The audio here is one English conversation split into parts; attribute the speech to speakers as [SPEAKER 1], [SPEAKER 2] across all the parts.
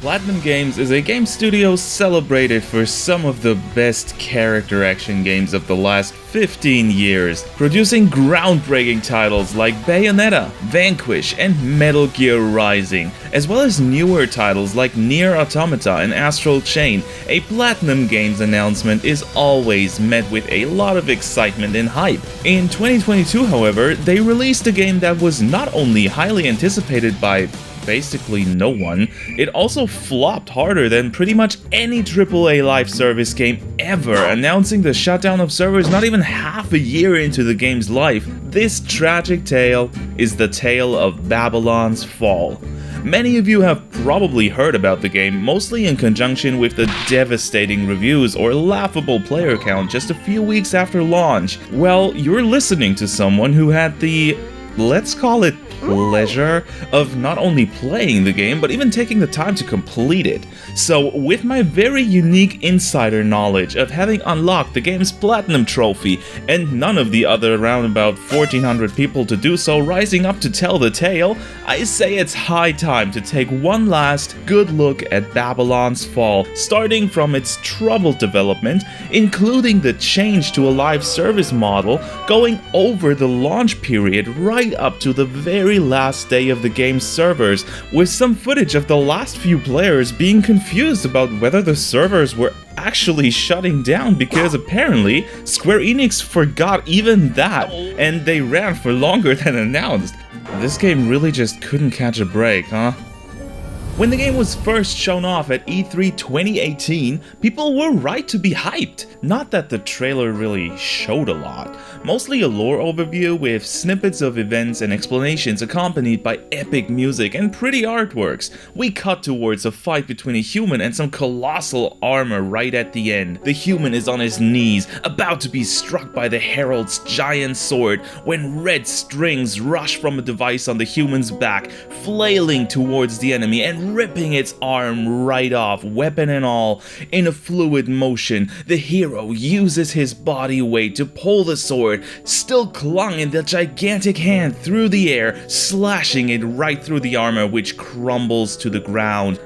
[SPEAKER 1] Platinum Games is a game studio celebrated for some of the best character action games of the last 15 years, producing groundbreaking titles like Bayonetta, Vanquish, and Metal Gear Rising, as well as newer titles like Nier Automata and Astral Chain. A Platinum Games announcement is always met with a lot of excitement and hype. In 2022, however, they released a game that was not only highly anticipated by basically no one, it also flopped harder than pretty much any AAA live service game ever, announcing the shutdown of servers not even half a year into the game's life. This tragic tale is the tale of Babylon's Fall. Many of you have probably heard about the game, mostly in conjunction with the devastating reviews or laughable player count just a few weeks after launch. Well, you're listening to someone who had the, let's call it, pleasure of not only playing the game, but even taking the time to complete it. So, with my very unique insider knowledge of having unlocked the game's Platinum Trophy, and none of the other around about 1400 people to do so rising up to tell the tale, I say it's high time to take one last good look at Babylon's Fall, starting from its troubled development, including the change to a live service model, going over the launch period right up to the very last day of the game's servers, with some footage of the last few players being confused about whether the servers were actually shutting down, because apparently Square Enix forgot even that, and they ran for longer than announced. This game really just couldn't catch a break, huh? When the game was first shown off at E3 2018, people were right to be hyped. Not that the trailer really showed a lot, mostly a lore overview with snippets of events and explanations accompanied by epic music and pretty artworks. We cut towards a fight between a human and some colossal armor right at the end. The human is on his knees, about to be struck by the Herald's giant sword, when red strings rush from a device on the human's back, flailing towards the enemy and ripping its arm right off, weapon and all. In a fluid motion, the hero uses his body weight to pull the sword, still clung in the gigantic hand, through the air, slashing it right through the armor, which crumbles to the ground.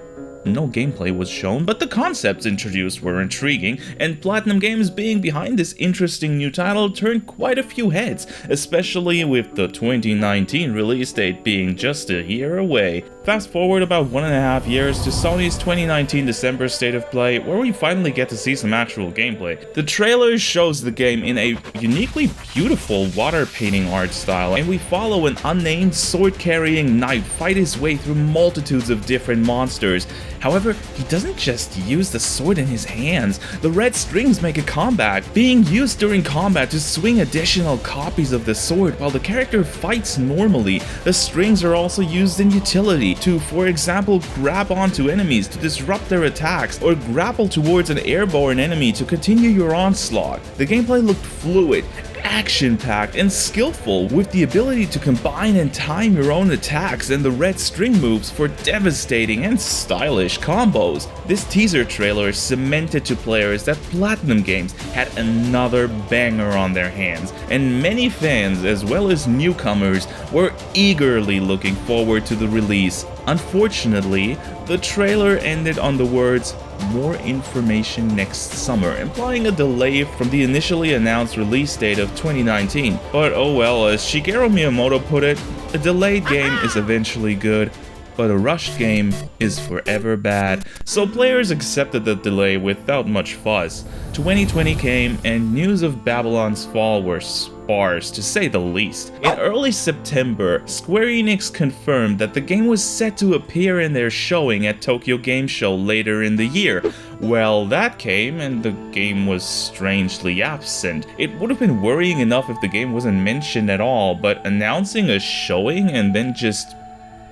[SPEAKER 1] No gameplay was shown, but the concepts introduced were intriguing, and Platinum Games being behind this interesting new title turned quite a few heads, especially with the 2019 release date being just a year away. Fast forward about 1.5 years to Sony's 2019 December State of Play, where we finally get to see some actual gameplay. The trailer shows the game in a uniquely beautiful water painting art style, and we follow an unnamed sword-carrying knight fight his way through multitudes of different monsters. However, he doesn't just use the sword in his hands. The red strings make a comeback, being used during combat to swing additional copies of the sword while the character fights normally. The strings are also used in utility to, for example, grab onto enemies to disrupt their attacks, or grapple towards an airborne enemy to continue your onslaught. The gameplay looked fluid, action-packed, and skillful, with the ability to combine and time your own attacks and the red string moves for devastating and stylish combos. This teaser trailer cemented to players that Platinum Games had another banger on their hands, and many fans as well as newcomers were eagerly looking forward to the release. Unfortunately, the trailer ended on the words, "More information next summer," implying a delay from the initially announced release date of 2019. But oh well, as Shigeru Miyamoto put it, a delayed game is eventually good, but a rushed game is forever bad. So players accepted the delay without much fuss. 2020 came, and news of Babylon's Fall were sparse, to say the least. In early September, Square Enix confirmed that the game was set to appear in their showing at Tokyo Game Show later in the year. Well, that came, and the game was strangely absent. It would have been worrying enough if the game wasn't mentioned at all, but announcing a showing and then just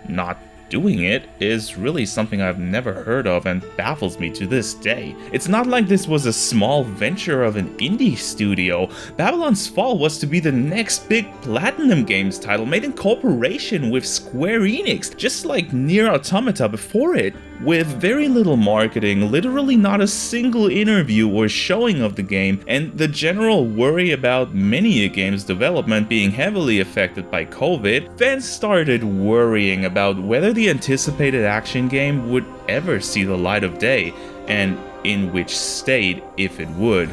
[SPEAKER 1] not doing it is really something I've never heard of and baffles me to this day. It's not like this was a small venture of an indie studio. Babylon's Fall was to be the next big Platinum Games title made in cooperation with Square Enix, just like Nier Automata before it. with very little marketing, literally not a single interview or showing of the game, and the general worry about many a game's development being heavily affected by COVID, fans started worrying about whether the anticipated action game would ever see the light of day, and in which state, if it would.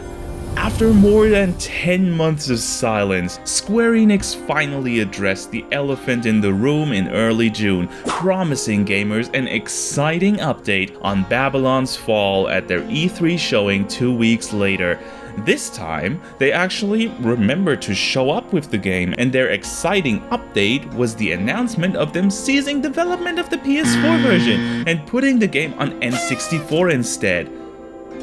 [SPEAKER 1] After more than 10 months of silence, Square Enix finally addressed the elephant in the room in early June, promising gamers an exciting update on Babylon's Fall at their E3 showing 2 weeks later. This time, they actually remembered to show up with the game, and their exciting update was the announcement of them ceasing development of the PS4 version and putting the game on N64 instead.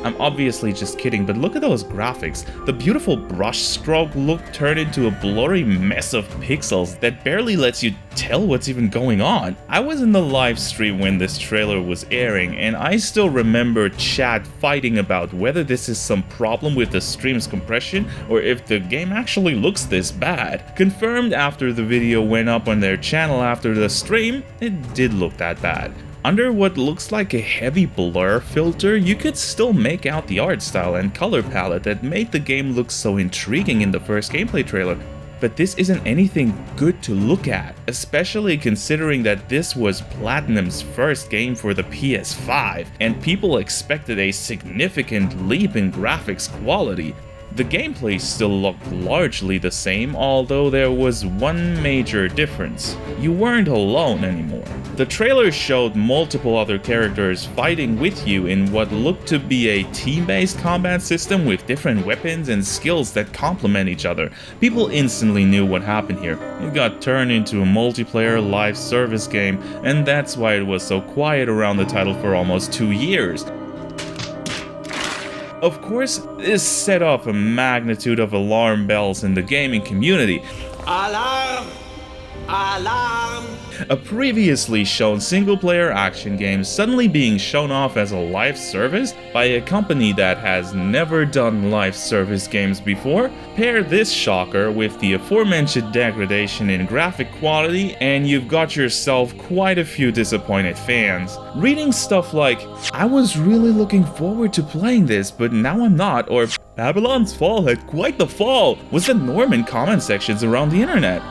[SPEAKER 1] I'm obviously just kidding, but look at those graphics. The beautiful brushstroke look turned into a blurry mess of pixels that barely lets you tell what's even going on. I was in the live stream when this trailer was airing, and I still remember chat fighting about whether this is some problem with the stream's compression or if the game actually looks this bad. Confirmed after the video went up on their channel after the stream, it did look that bad. Under what looks like a heavy blur filter, you could still make out the art style and color palette that made the game look so intriguing in the first gameplay trailer. But this isn't anything good to look at, especially considering that this was Platinum's first game for the PS5, and people expected a significant leap in graphics quality. The gameplay still looked largely the same, although there was one major difference. You weren't alone anymore. The trailer showed multiple other characters fighting with you in what looked to be a team-based combat system with different weapons and skills that complement each other. People instantly knew what happened here. It got turned into a multiplayer live service game, and that's why it was so quiet around the title for almost 2 years. Of course, this set off a magnitude of alarm bells in the gaming community. Alarm! Alarm! A previously shown single-player action game suddenly being shown off as a live service by a company that has never done live service games before. Pair this shocker with the aforementioned degradation in graphic quality, and you've got yourself quite a few disappointed fans. Reading stuff like, "I was really looking forward to playing this, but now I'm not," or "Babylon's Fall had quite the fall," was the norm in comment sections around the internet.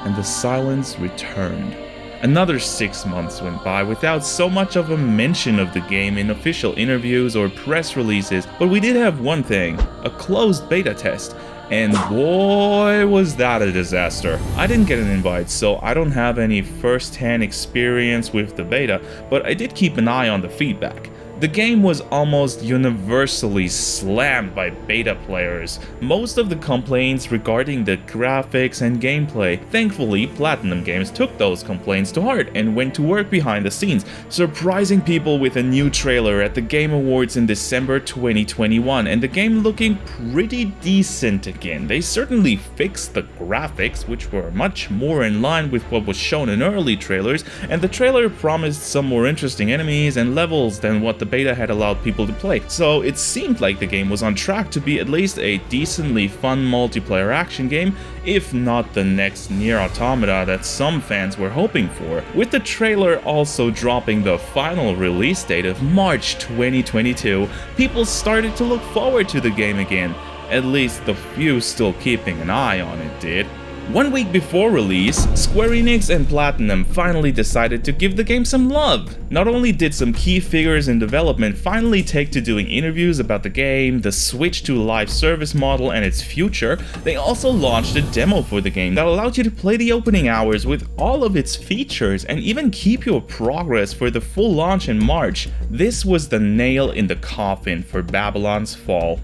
[SPEAKER 1] And the silence returned. Another 6 months went by without so much of a mention of the game in official interviews or press releases, but we did have one thing, a closed beta test, and boy was that a disaster. I didn't get an invite, so I don't have any first-hand experience with the beta, but I did keep an eye on the feedback. The game was almost universally slammed by beta players, most of the complaints regarding the graphics and gameplay. Thankfully, Platinum Games took those complaints to heart and went to work behind the scenes, surprising people with a new trailer at the Game Awards in December 2021, and the game looking pretty decent again. They certainly fixed the graphics, which were much more in line with what was shown in early trailers, and the trailer promised some more interesting enemies and levels than what the beta had allowed people to play, so it seemed like the game was on track to be at least a decently fun multiplayer action game, if not the next Nier Automata that some fans were hoping for, with the trailer also dropping the final release date of March 2022. People started to look forward to the game again, at least the few still keeping an eye on it did. 1 week before release, Square Enix and Platinum finally decided to give the game some love. Not only did some key figures in development finally take to doing interviews about the game, the switch to a live service model and its future, they also launched a demo for the game that allowed you to play the opening hours with all of its features and even keep your progress for the full launch in March. This was the nail in the coffin for Babylon's Fall.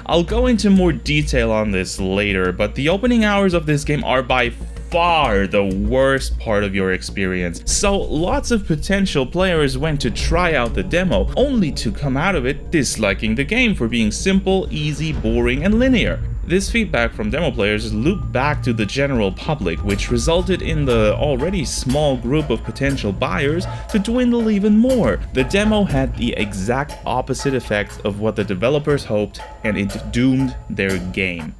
[SPEAKER 1] I'll go into more detail on this later, but the opening hours of this game are by far the worst part of your experience, so lots of potential players went to try out the demo, only to come out of it disliking the game for being simple, easy, boring, and linear. This feedback from demo players looped back to the general public, which resulted in the already small group of potential buyers to dwindle even more. The demo had the exact opposite effects of what the developers hoped, and it doomed their game.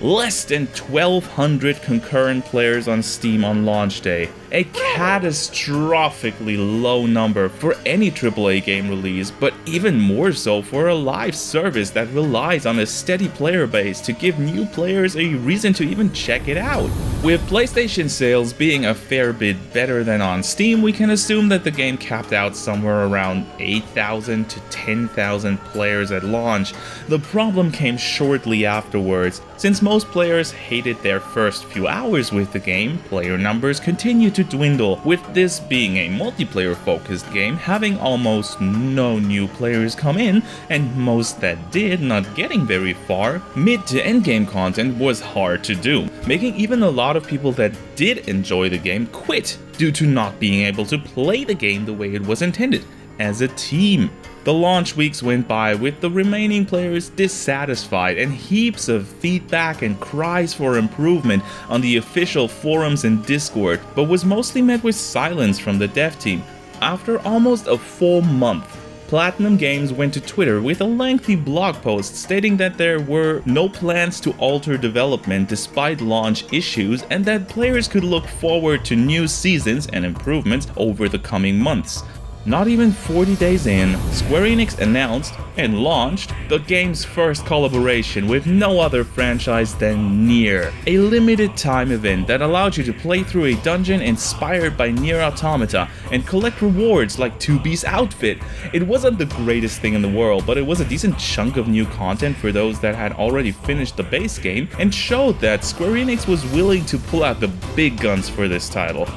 [SPEAKER 1] less than 1,200 concurrent players on Steam on launch day. A catastrophically low number for any AAA game release, but even more so for a live service that relies on a steady player base to give new players a reason to even check it out. With PlayStation sales being a fair bit better than on Steam, we can assume that the game capped out somewhere around 8,000 to 10,000 players at launch. The problem came shortly afterwards. Since most players hated their first few hours with the game, player numbers continued to dwindle, with this being a multiplayer-focused game having almost no new players come in, and most that did not getting very far. Mid to end game content was hard to do, making even a lot of people that did enjoy the game quit due to not being able to play the game the way it was intended, as a team. The launch weeks went by with the remaining players dissatisfied and heaps of feedback and cries for improvement on the official forums and Discord, but was mostly met with silence from the dev team. After almost a full month, Platinum Games went to Twitter with a lengthy blog post stating that there were no plans to alter development despite launch issues and that players could look forward to new seasons and improvements over the coming months. Not even 40 days in, Square Enix announced and launched the game's first collaboration with no other franchise than Nier, a limited time event that allowed you to play through a dungeon inspired by Nier Automata and collect rewards like 2B's outfit. It wasn't the greatest thing in the world, but it was a decent chunk of new content for those that had already finished the base game and showed that Square Enix was willing to pull out the big guns for this title.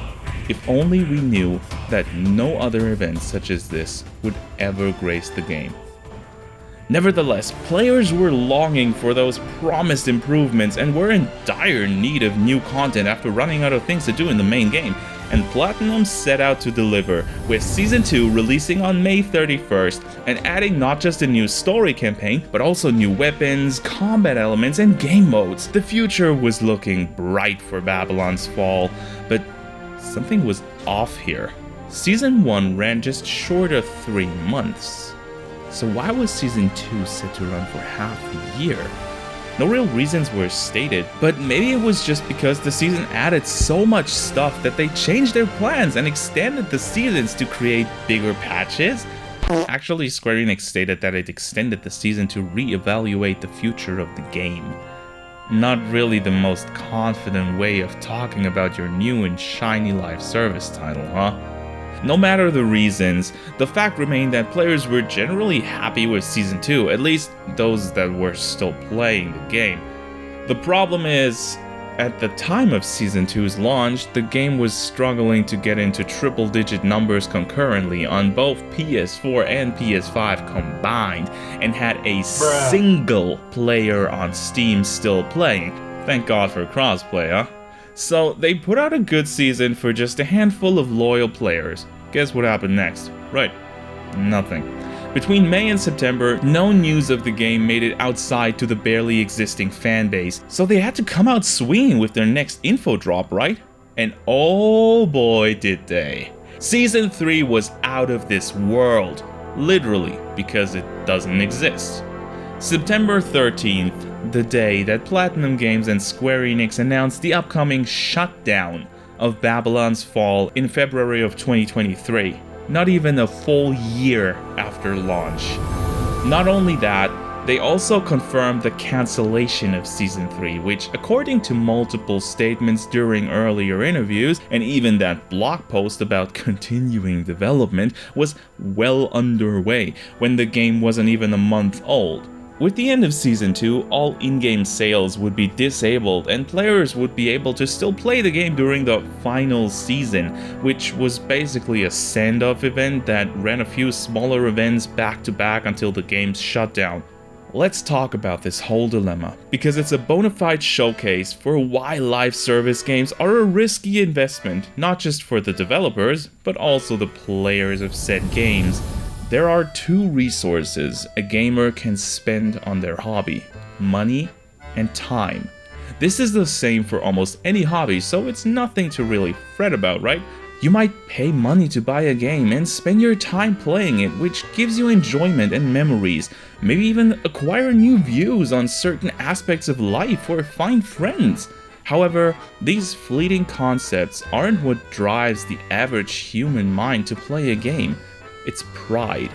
[SPEAKER 1] If only we knew that no other event such as this would ever grace the game. Nevertheless, players were longing for those promised improvements and were in dire need of new content after running out of things to do in the main game, and Platinum set out to deliver, with Season 2 releasing on May 31st and adding not just a new story campaign, but also new weapons, combat elements, and game modes. The future was looking bright for Babylon's Fall, but something was off here. Season 1 ran just short of 3 months. So why was Season 2 set to run for half a year? No real reasons were stated, but maybe it was just because the season added so much stuff that they changed their plans and extended the seasons to create bigger patches. Actually, Square Enix stated that it extended the season to re-evaluate the future of the game. Not really the most confident way of talking about your new and shiny live service title, huh? No matter the reasons, the fact remained that players were generally happy with Season 2, at least those that were still playing the game. The problem is, at the time of Season 2's launch, the game was struggling to get into triple-digit numbers concurrently on both PS4 and PS5 combined, and had a single player on Steam still playing. Thank God for crossplay, huh? So they put out a good season for just a handful of loyal players. Guess what happened next? Right, nothing. Between May and September, no news of the game made it outside to the barely existing fanbase, so they had to come out swinging with their next info drop, right? And oh boy did they. Season 3 was out of this world, literally, because it doesn't exist. September 13th, the day that Platinum Games and Square Enix announced the upcoming shutdown of Babylon's Fall in February of 2023. Not even a full year after launch. Not only that, they also confirmed the cancellation of Season 3, which, according to multiple statements during earlier interviews, and even that blog post about continuing development, was well underway when the game wasn't even a month old. With the end of Season 2, all in-game sales would be disabled and players would be able to still play the game during the final season, which was basically a send-off event that ran a few smaller events back to back until the game's shut down. Let's talk about this whole dilemma, because it's a bona fide showcase for why live service games are a risky investment, not just for the developers, but also the players of said games. There are two resources a gamer can spend on their hobby: money and time. This is the same for almost any hobby, so it's nothing to really fret about, right? You might pay money to buy a game and spend your time playing it, which gives you enjoyment and memories, maybe even acquire new views on certain aspects of life or find friends. However, these fleeting concepts aren't what drives the average human mind to play a game. It's pride.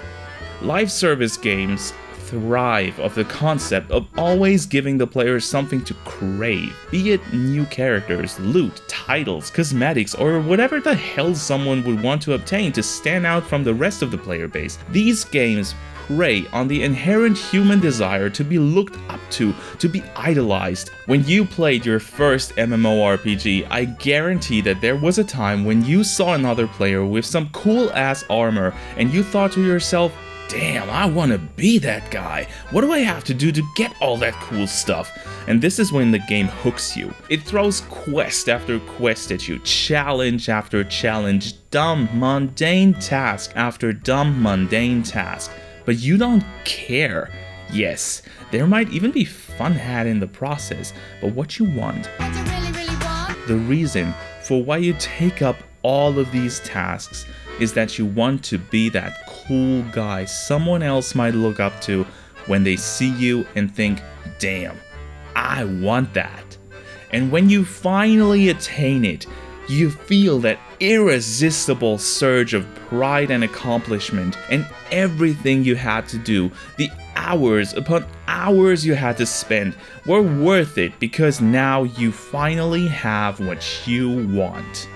[SPEAKER 1] Live service games thrive off the concept of always giving the players something to crave, be it new characters, loot, titles, cosmetics, or whatever the hell someone would want to obtain to stand out from the rest of the player base. These games prey on the inherent human desire to be looked up to be idolized. When you played your first MMORPG, I guarantee that there was a time when you saw another player with some cool ass armor and you thought to yourself, damn, I wanna be that guy. What do I have to do to get all that cool stuff? And this is when the game hooks you. It throws quest after quest at you, challenge after challenge, dumb, mundane task after dumb, mundane task. But you don't care. Yes, there might even be fun had in the process, but what you want, the reason for why you take up all of these tasks is that you want to be that cool guy someone else might look up to when they see you and think, damn, I want that. And when you finally attain it, you feel that irresistible surge of pride and accomplishment, and everything you had to do, the hours upon hours you had to spend, were worth it because now you finally have what you want.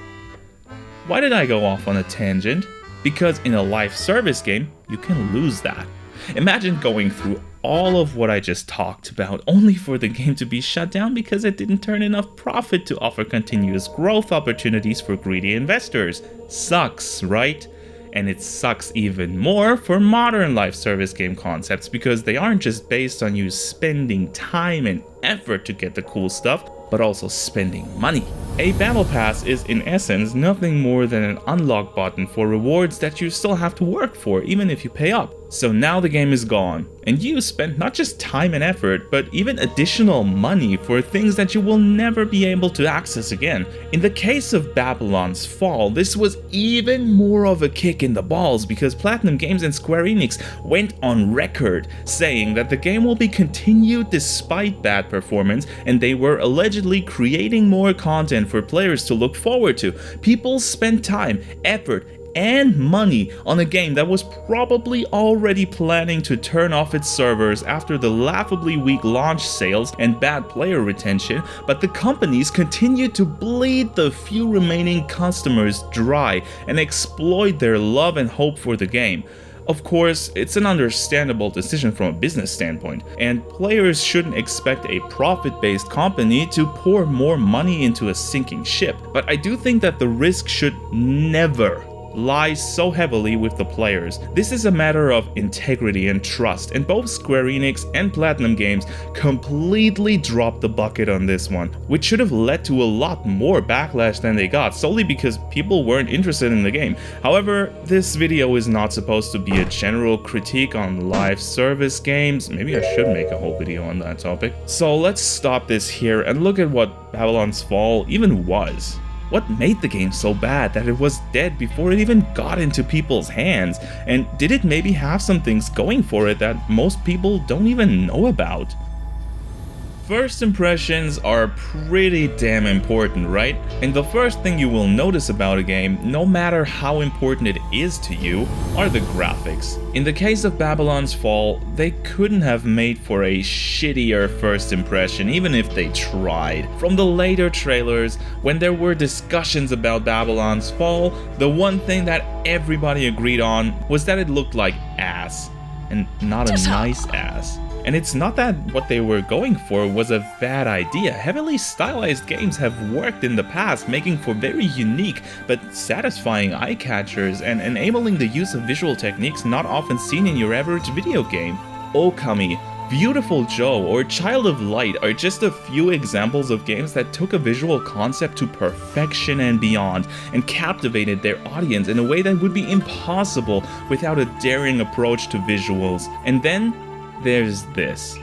[SPEAKER 1] Why did I go off on a tangent? Because in a live service game, you can lose that. Imagine going through all of what I just talked about only for the game to be shut down because it didn't turn enough profit to offer continuous growth opportunities for greedy investors. Sucks, right? And it sucks even more for modern live service game concepts because they aren't just based on you spending time and effort to get the cool stuff, but also spending money. A battle pass is in essence nothing more than an unlock button for rewards that you still have to work for even if you pay up. So now the game is gone, and you spent not just time and effort, but even additional money for things that you will never be able to access again. In the case of Babylon's Fall, this was even more of a kick in the balls because Platinum Games and Square Enix went on record saying that the game will be continued despite bad performance, and they were allegedly creating more content for players to look forward to. People spent time, effort, and money on a game that was probably already planning to turn off its servers after the laughably weak launch sales and bad player retention, but the companies continued to bleed the few remaining customers dry and exploit their love and hope for the game. Of course, it's an understandable decision from a business standpoint, and players shouldn't expect a profit-based company to pour more money into a sinking ship, but I do think that the risk should never lies so heavily with the players. This is a matter of integrity and trust, and both Square Enix and Platinum Games completely dropped the bucket on this one, which should have led to a lot more backlash than they got, solely because people weren't interested in the game. However, this video is not supposed to be a general critique on live service games. Maybe I should make a whole video on that topic. So let's stop this here and look at what Babylon's Fall even was. What made the game so bad that it was dead before it even got into people's hands? And did it maybe have some things going for it that most people don't even know about? First impressions are pretty damn important, right? And the first thing you will notice about a game, no matter how important it is to you, are the graphics. In the case of Babylon's Fall, they couldn't have made for a shittier first impression, even if they tried. From the later trailers, when there were discussions about Babylon's Fall, the one thing that everybody agreed on was that it looked like ass. And not a nice ass. And it's not that what they were going for was a bad idea. Heavily stylized games have worked in the past, making for very unique but satisfying eye catchers and enabling the use of visual techniques not often seen in your average video game. Okami, Beautiful Joe, or Child of Light are just a few examples of games that took a visual concept to perfection and beyond, and captivated their audience in a way that would be impossible without a daring approach to visuals. And then there's this.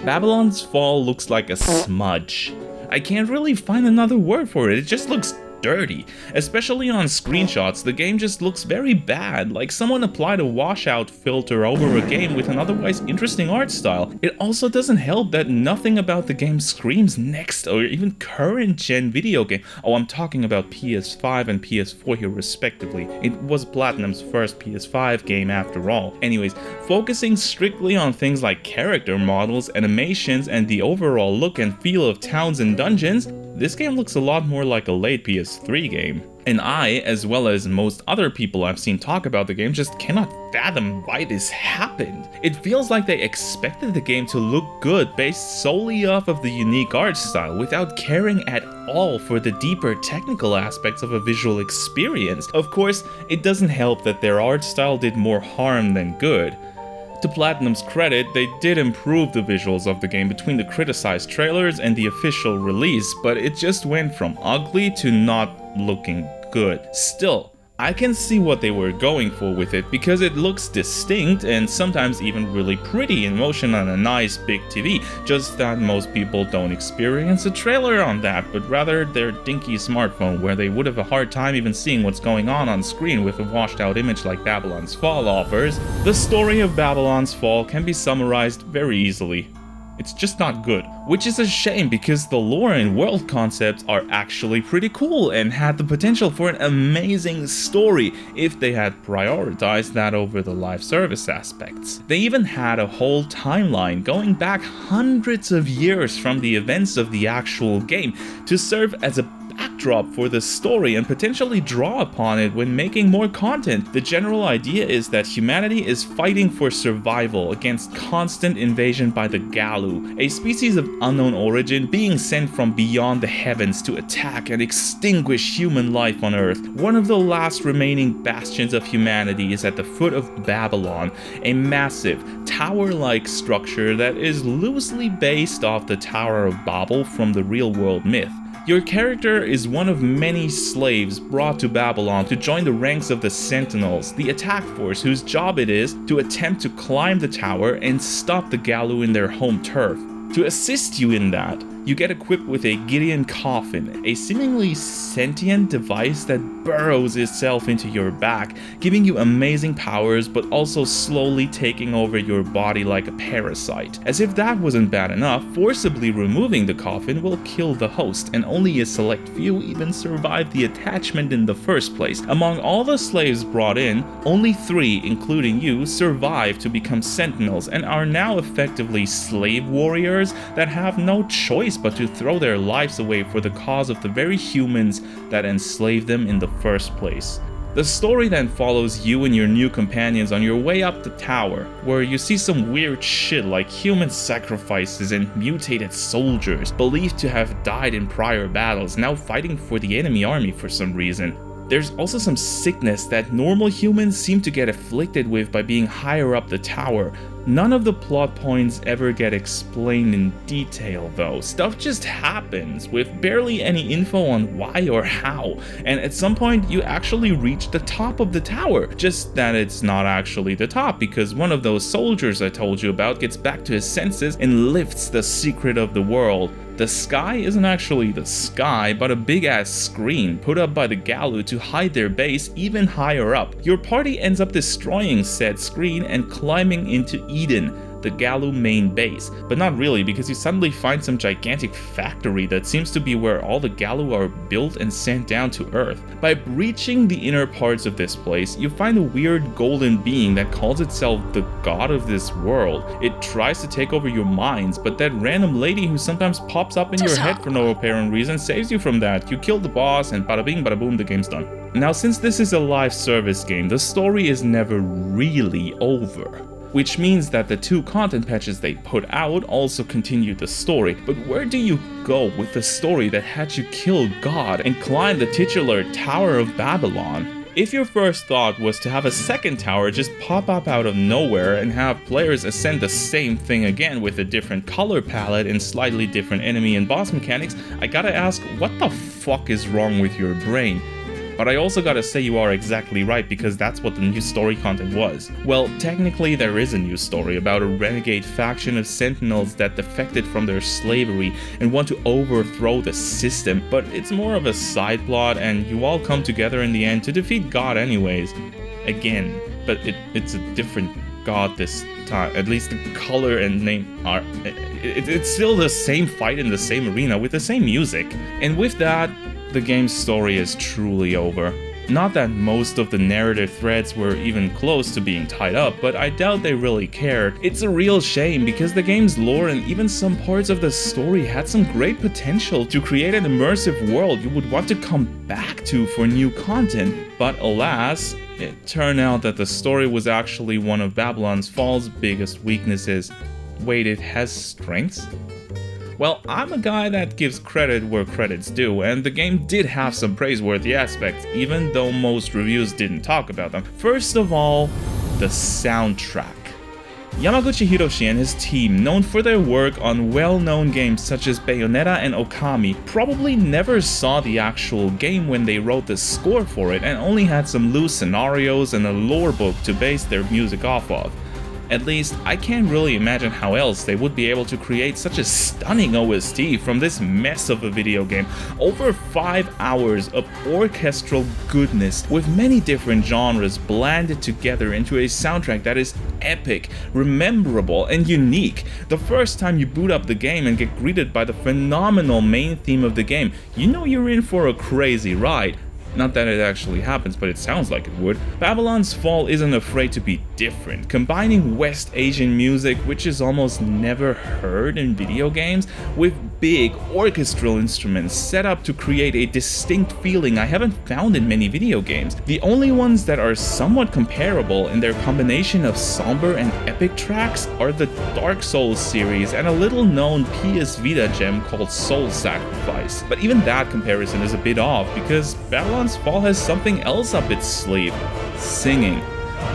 [SPEAKER 1] Babylon's Fall looks like a smudge. I can't really find another word for it. It just looks dirty. Especially on screenshots, the game just looks very bad, like someone applied a washout filter over a game with an otherwise interesting art style. It also doesn't help that nothing about the game screams next or even current gen video game. Oh, I'm talking about PS5 and PS4 here respectively. It was Platinum's first PS5 game after all. Anyways, focusing strictly on things like character models, animations, and the overall look and feel of towns and dungeons, this game looks a lot more like a late PS3 game. And I, as well as most other people I've seen talk about the game, just cannot fathom why this happened. It feels like they expected the game to look good based solely off of the unique art style, without caring at all for the deeper technical aspects of a visual experience. Of course, it doesn't help that their art style did more harm than good. To Platinum's credit, they did improve the visuals of the game between the criticized trailers and the official release, but it just went from ugly to not looking good. Still, I can see what they were going for with it because it looks distinct and sometimes even really pretty in motion on a nice big TV, just that most people don't experience a trailer on that, but rather their dinky smartphone where they would have a hard time even seeing what's going on screen with a washed out image like Babylon's Fall offers. The story of Babylon's Fall can be summarized very easily. It's just not good, which is a shame because the lore and world concepts are actually pretty cool and had the potential for an amazing story if they had prioritized that over the live service aspects. They even had a whole timeline going back hundreds of years from the events of the actual game to serve as a backdrop for the story and potentially draw upon it when making more content. The general idea is that humanity is fighting for survival against constant invasion by the Galu, a species of unknown origin being sent from beyond the heavens to attack and extinguish human life on Earth. One of the last remaining bastions of humanity is at the foot of Babylon, a massive, tower-like structure that is loosely based off the Tower of Babel from the real-world myth. Your character is one of many slaves brought to Babylon to join the ranks of the Sentinels, the attack force whose job it is to attempt to climb the tower and stop the Galu in their home turf. To assist you in that, you get equipped with a Gideon coffin, a seemingly sentient device that burrows itself into your back, giving you amazing powers but also slowly taking over your body like a parasite. As if that wasn't bad enough, forcibly removing the coffin will kill the host, and only a select few even survive the attachment in the first place. Among all the slaves brought in, only 3, including you, survive to become sentinels and are now effectively slave warriors that have no choice but to throw their lives away for the cause of the very humans that enslaved them in the first place. The story then follows you and your new companions on your way up the tower, where you see some weird shit like human sacrifices and mutated soldiers believed to have died in prior battles, now fighting for the enemy army for some reason. There's also some sickness that normal humans seem to get afflicted with by being higher up the tower. None of the plot points ever get explained in detail though. Stuff just happens with barely any info on why or how, and at some point you actually reach the top of the tower, just that it's not actually the top because one of those soldiers I told you about gets back to his senses and lifts the secret of the world. The sky isn't actually the sky, but a big ass screen put up by the Galu to hide their base even higher up. Your party ends up destroying said screen and climbing into Eden, the Galu main base, but not really because you suddenly find some gigantic factory that seems to be where all the Galu are built and sent down to Earth. By breaching the inner parts of this place, you find a weird golden being that calls itself the god of this world. It tries to take over your minds, but that random lady who sometimes pops up in your head for no apparent reason saves you from that. You kill the boss and bada bing bada boom, the game's done. Now, since this is a live service game, the story is never really over, which means that the 2 content patches they put out also continue the story. But where do you go with the story that had you kill God and climb the titular Tower of Babylon? If your first thought was to have a second tower just pop up out of nowhere and have players ascend the same thing again with a different color palette and slightly different enemy and boss mechanics, I gotta ask, what the fuck is wrong with your brain? But I also gotta say you are exactly right, because that's what the new story content was. Well, technically there is a new story about a renegade faction of sentinels that defected from their slavery and want to overthrow the system, but it's more of a side plot and you all come together in the end to defeat God anyways. Again, but it's a different God this time. At least the color and name are... It's still the same fight in the same arena with the same music. And with that, the game's story is truly over. Not that most of the narrative threads were even close to being tied up, but I doubt they really cared. It's a real shame because the game's lore and even some parts of the story had some great potential to create an immersive world you would want to come back to for new content. But alas, it turned out that the story was actually one of Babylon's Fall's biggest weaknesses. Wait, it has strengths? Well, I'm a guy that gives credit where credit's due, and the game did have some praiseworthy aspects, even though most reviews didn't talk about them. First of all, the soundtrack. Yamaguchi Hiroshi and his team, known for their work on well-known games such as Bayonetta and Okami, probably never saw the actual game when they wrote the score for it and only had some loose scenarios and a lore book to base their music off of. At least, I can't really imagine how else they would be able to create such a stunning OST from this mess of a video game. Over 5 hours of orchestral goodness with many different genres blended together into a soundtrack that is epic, rememberable, and unique. The first time you boot up the game and get greeted by the phenomenal main theme of the game, you know you're in for a crazy ride. Not that it actually happens, but it sounds like it would. Babylon's Fall isn't afraid to be different, combining West Asian music, which is almost never heard in video games, with big orchestral instruments set up to create a distinct feeling I haven't found in many video games. The only ones that are somewhat comparable in their combination of somber and epic tracks are the Dark Souls series and a little known PS Vita gem called Soul Sacrifice. But even that comparison is a bit off, because Babylon's Fall has something else up its sleeve: singing.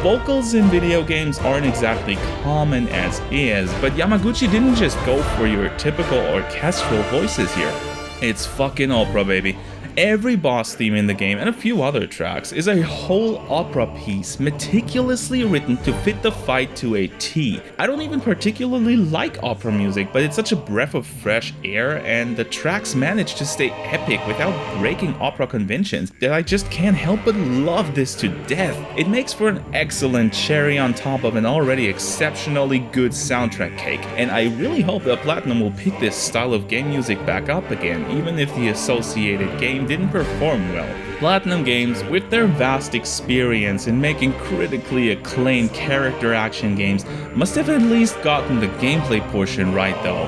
[SPEAKER 1] Vocals in video games aren't exactly common as is, but Yamaguchi didn't just go for your typical orchestral voices here. It's fucking opera, baby. Every boss theme in the game, and a few other tracks, is a whole opera piece meticulously written to fit the fight to a T. I don't even particularly like opera music, but it's such a breath of fresh air, and the tracks manage to stay epic without breaking opera conventions, that I just can't help but love this to death. It makes for an excellent cherry on top of an already exceptionally good soundtrack cake, and I really hope that Platinum will pick this style of game music back up again, even if the associated game didn't perform well. Platinum Games, with their vast experience in making critically acclaimed character action games, must have at least gotten the gameplay portion right though.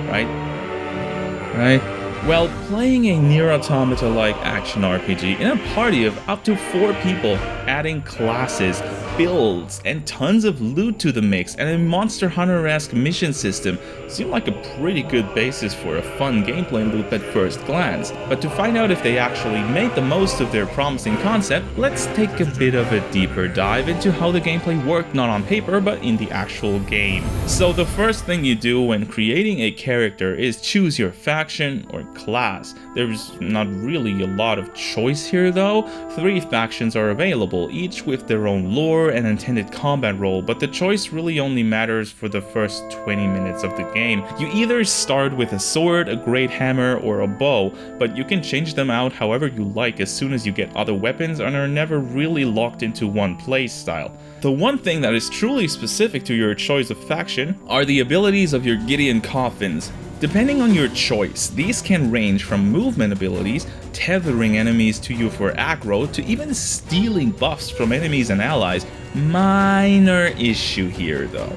[SPEAKER 1] Right? Well, playing a Nier Automata-like action RPG in a party of up to 4 people, adding classes, builds, and tons of loot to the mix, and a Monster Hunter-esque mission system seem like a pretty good basis for a fun gameplay loop at first glance. But to find out if they actually made the most of their promising concept, let's take a bit of a deeper dive into how the gameplay worked not on paper but in the actual game. So the first thing you do when creating a character is choose your faction or class. There's not really a lot of choice here though. 3 factions are available, each with their own lore and intended combat role, but the choice really only matters for the first 20 minutes of the game. You either start with a sword, a great hammer, or a bow, but you can change them out however you like as soon as you get other weapons and are never really locked into one playstyle. The one thing that is truly specific to your choice of faction are the abilities of your Gideon Coffins. Depending on your choice, these can range from movement abilities, tethering enemies to you for aggro, to even stealing buffs from enemies and allies. Minor issue here though.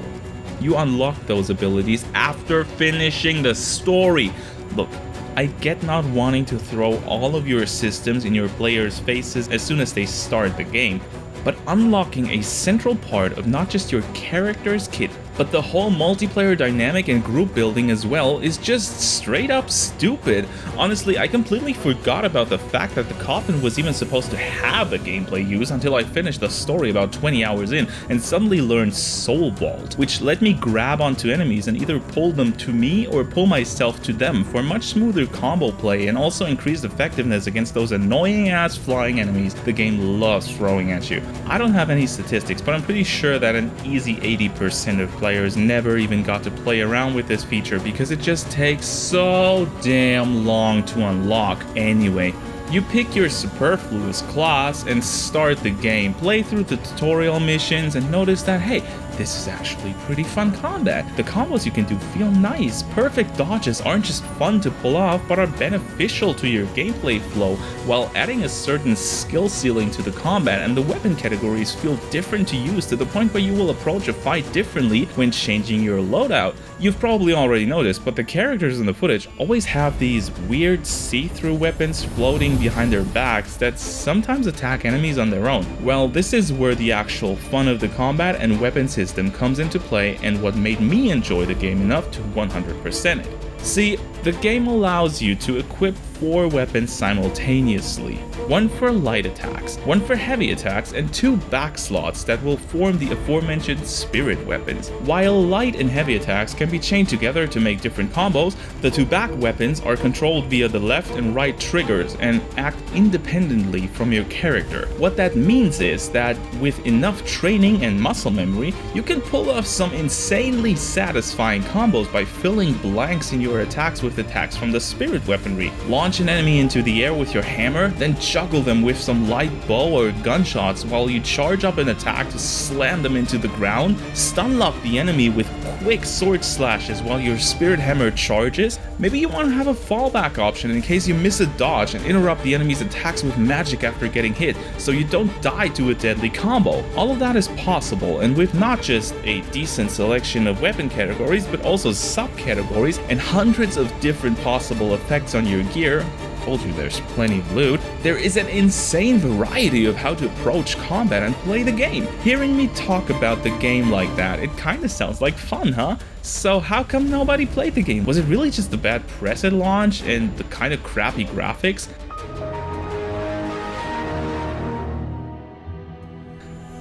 [SPEAKER 1] You unlock those abilities after finishing the story. Look, I get not wanting to throw all of your systems in your players' faces as soon as they start the game, but unlocking a central part of not just your character's kit, but the whole multiplayer dynamic and group building as well is just straight up stupid. Honestly, I completely forgot about the fact that the coffin was even supposed to have a gameplay use until I finished the story about 20 hours in and suddenly learned Soul Vault, which let me grab onto enemies and either pull them to me or pull myself to them for much smoother combo play and also increased effectiveness against those annoying ass flying enemies the game loves throwing at you. I don't have any statistics, but I'm pretty sure that an easy 80% of players never even got to play around with this feature because it just takes so damn long to unlock. Anyway, you pick your superfluous class and start the game, play through the tutorial missions and notice that, hey, this is actually pretty fun combat. The combos you can do feel nice. Perfect dodges aren't just fun to pull off, but are beneficial to your gameplay flow, while adding a certain skill ceiling to the combat, and the weapon categories feel different to use to the point where you will approach a fight differently when changing your loadout. You've probably already noticed, but the characters in the footage always have these weird see-through weapons floating behind their backs that sometimes attack enemies on their own. Well, this is where the actual fun of the combat and weapon system comes into play, and what made me enjoy the game enough to 100% it. See, the game allows you to equip 4 weapons simultaneously. One for light attacks, one for heavy attacks, and 2 back slots that will form the aforementioned spirit weapons. While light and heavy attacks can be chained together to make different combos, the 2 back weapons are controlled via the left and right triggers and act independently from your character. What that means is that with enough training and muscle memory, you can pull off some insanely satisfying combos by filling blanks in your attacks with attacks from the spirit weaponry. Launch an enemy into the air with your hammer, then juggle them with some light bow or gunshots while you charge up an attack to slam them into the ground. Stun lock the enemy with quick sword slashes while your spirit hammer charges. Maybe you want to have a fallback option in case you miss a dodge and interrupt the enemy's attacks with magic after getting hit, so you don't die to a deadly combo. All of that is possible, and with not just a decent selection of weapon categories, but also subcategories and hundreds of different possible effects on your gear. Told you there's plenty of loot. There is an insane variety of how to approach combat and play the game. Hearing me talk about the game like that, it kinda sounds like fun, huh? So how come nobody played the game? Was it really just the bad press at launch and the kinda crappy graphics?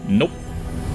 [SPEAKER 1] Nope.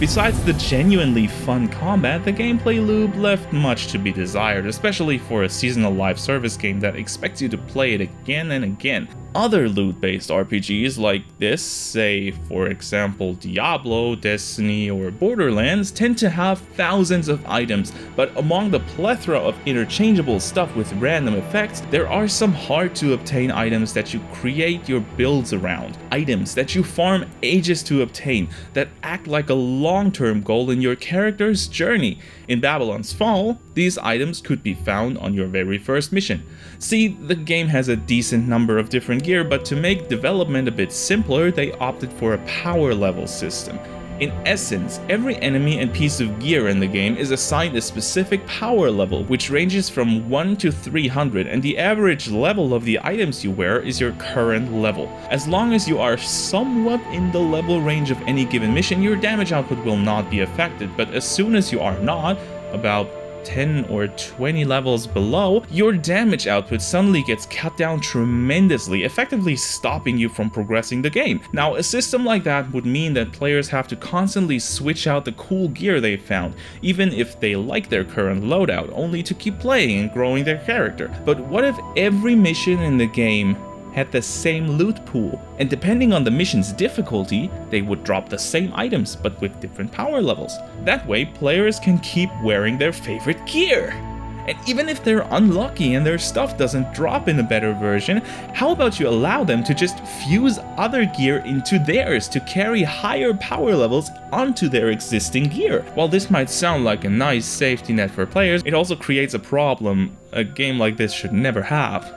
[SPEAKER 1] Besides the genuinely fun combat, the gameplay loop left much to be desired, especially for a seasonal live service game that expects you to play it again and again. Other loot-based RPGs like this, say for example Diablo, Destiny, or Borderlands, tend to have thousands of items, but among the plethora of interchangeable stuff with random effects, there are some hard to obtain items that you create your builds around. Items that you farm ages to obtain, that act like a long-term goal in your character's journey. In Babylon's Fall, these items could be found on your very first mission. See, the game has a decent number of different gear, but to make development a bit simpler, they opted for a power level system. In essence, every enemy and piece of gear in the game is assigned a specific power level, which ranges from 1 to 300, and the average level of the items you wear is your current level. As long as you are somewhat in the level range of any given mission, your damage output will not be affected, but as soon as you are not, about 10 or 20 levels below, your damage output suddenly gets cut down tremendously, effectively stopping you from progressing the game. Now, a system like that would mean that players have to constantly switch out the cool gear they found, even if they like their current loadout, only to keep playing and growing their character. But what if every mission in the game had the same loot pool, and depending on the mission's difficulty, they would drop the same items but with different power levels. That way, players can keep wearing their favorite gear. And even if they're unlucky and their stuff doesn't drop in a better version, how about you allow them to just fuse other gear into theirs to carry higher power levels onto their existing gear? While this might sound like a nice safety net for players, it also creates a problem a game like this should never have.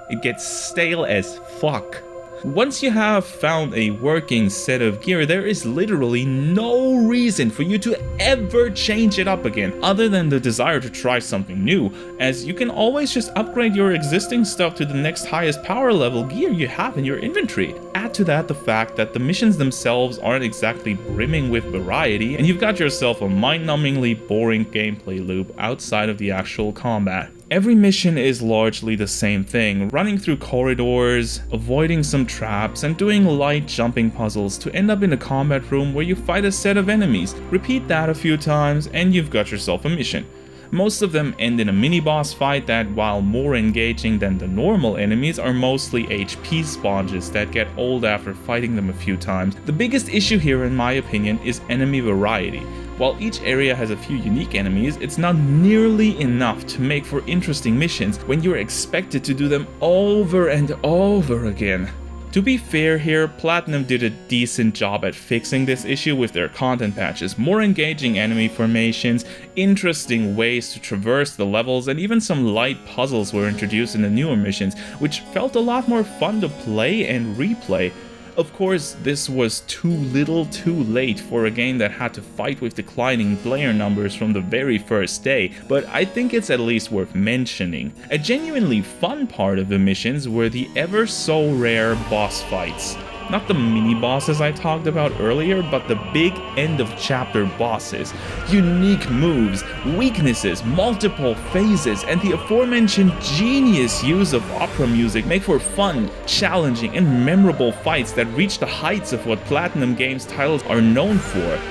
[SPEAKER 1] It gets stale as fuck. Once you have found a working set of gear, there is literally no reason for you to ever change it up again, other than the desire to try something new, as you can always just upgrade your existing stuff to the next highest power level gear you have in your inventory. Add to that the fact that the missions themselves aren't exactly brimming with variety, and you've got yourself a mind-numbingly boring gameplay loop outside of the actual combat. Every mission is largely the same thing, running through corridors, avoiding some traps, and doing light jumping puzzles to end up in a combat room where you fight a set of enemies. Repeat that a few times and you've got yourself a mission. Most of them end in a mini-boss fight that, while more engaging than the normal enemies, are mostly HP sponges that get old after fighting them a few times. The biggest issue here, in my opinion, is enemy variety. While each area has a few unique enemies, it's not nearly enough to make for interesting missions when you're expected to do them over and over again. To be fair here, Platinum did a decent job at fixing this issue with their content patches, more engaging enemy formations, interesting ways to traverse the levels, and even some light puzzles were introduced in the newer missions, which felt a lot more fun to play and replay. Of course, this was too little too late for a game that had to fight with declining player numbers from the very first day, but I think it's at least worth mentioning. A genuinely fun part of the missions were the ever so rare boss fights. Not the mini-bosses I talked about earlier, but the big end-of-chapter bosses. Unique moves, weaknesses, multiple phases, and the aforementioned genius use of opera music make for fun, challenging, and memorable fights that reach the heights of what Platinum Games titles are known for.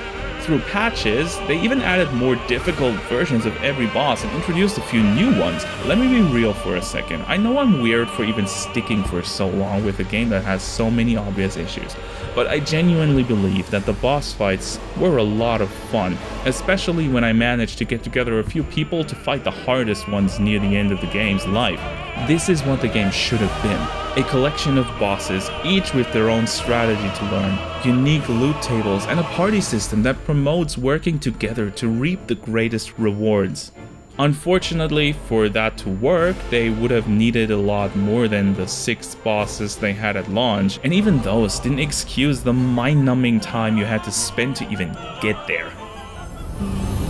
[SPEAKER 1] Through patches, they even added more difficult versions of every boss and introduced a few new ones. Let me be real for a second. I know I'm weird for even sticking for so long with a game that has so many obvious issues, but I genuinely believe that the boss fights were a lot of fun, especially when I managed to get together a few people to fight the hardest ones near the end of the game's life. This is what the game should have been. A collection of bosses, each with their own strategy to learn, unique loot tables, and a party system that promotes working together to reap the greatest rewards. Unfortunately, for that to work, they would have needed a lot more than the 6 bosses they had at launch, and even those didn't excuse the mind-numbing time you had to spend to even get there.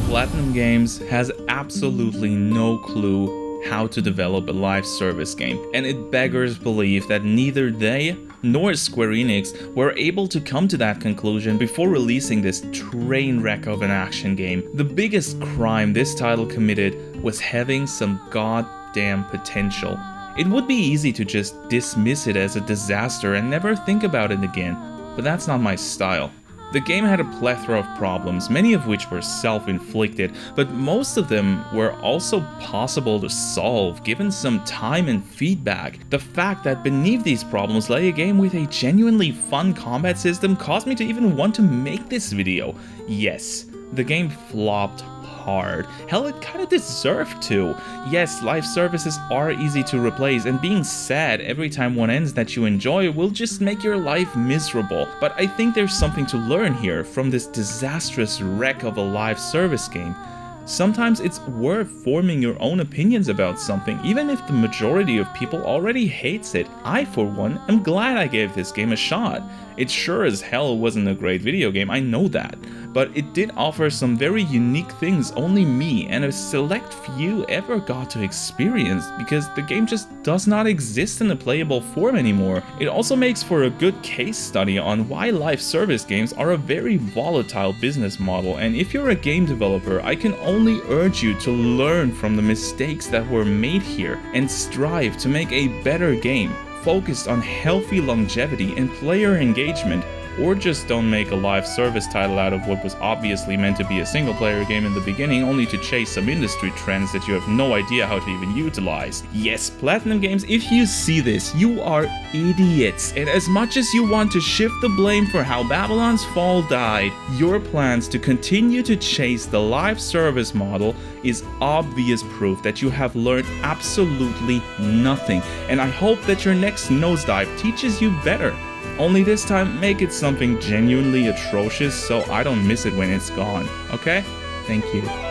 [SPEAKER 1] Platinum Games has absolutely no clue how to develop a live service game, and it beggars belief that neither they nor Square Enix were able to come to that conclusion before releasing this train wreck of an action game. The biggest crime this title committed was having some goddamn potential. It would be easy to just dismiss it as a disaster and never think about it again, but that's not my style. The game had a plethora of problems, many of which were self-inflicted, but most of them were also possible to solve given some time and feedback. The fact that beneath these problems lay a game with a genuinely fun combat system caused me to even want to make this video. Yes, the game flopped hard. Hell, it kinda deserved to. Yes, live services are easy to replace, and being sad every time one ends that you enjoy will just make your life miserable. But I think there's something to learn here from this disastrous wreck of a live service game. Sometimes it's worth forming your own opinions about something, even if the majority of people already hates it. I, for one, am glad I gave this game a shot. It sure as hell wasn't a great video game, I know that, but it did offer some very unique things only me and a select few ever got to experience, because the game just does not exist in a playable form anymore. It also makes for a good case study on why live service games are a very volatile business model, and if you're a game developer, I can only urge you to learn from the mistakes that were made here and strive to make a better game, focused on healthy longevity and player engagement, or just don't make a live service title out of what was obviously meant to be a single player game in the beginning only to chase some industry trends that you have no idea how to even utilize. Yes, Platinum Games, if you see this, you are idiots, and as much as you want to shift the blame for how Babylon's Fall died, your plans to continue to chase the live service model is obvious proof that you have learned absolutely nothing, and I hope that your next nosedive teaches you better. Only this time, make it something genuinely atrocious so I don't miss it when it's gone, okay? Thank you.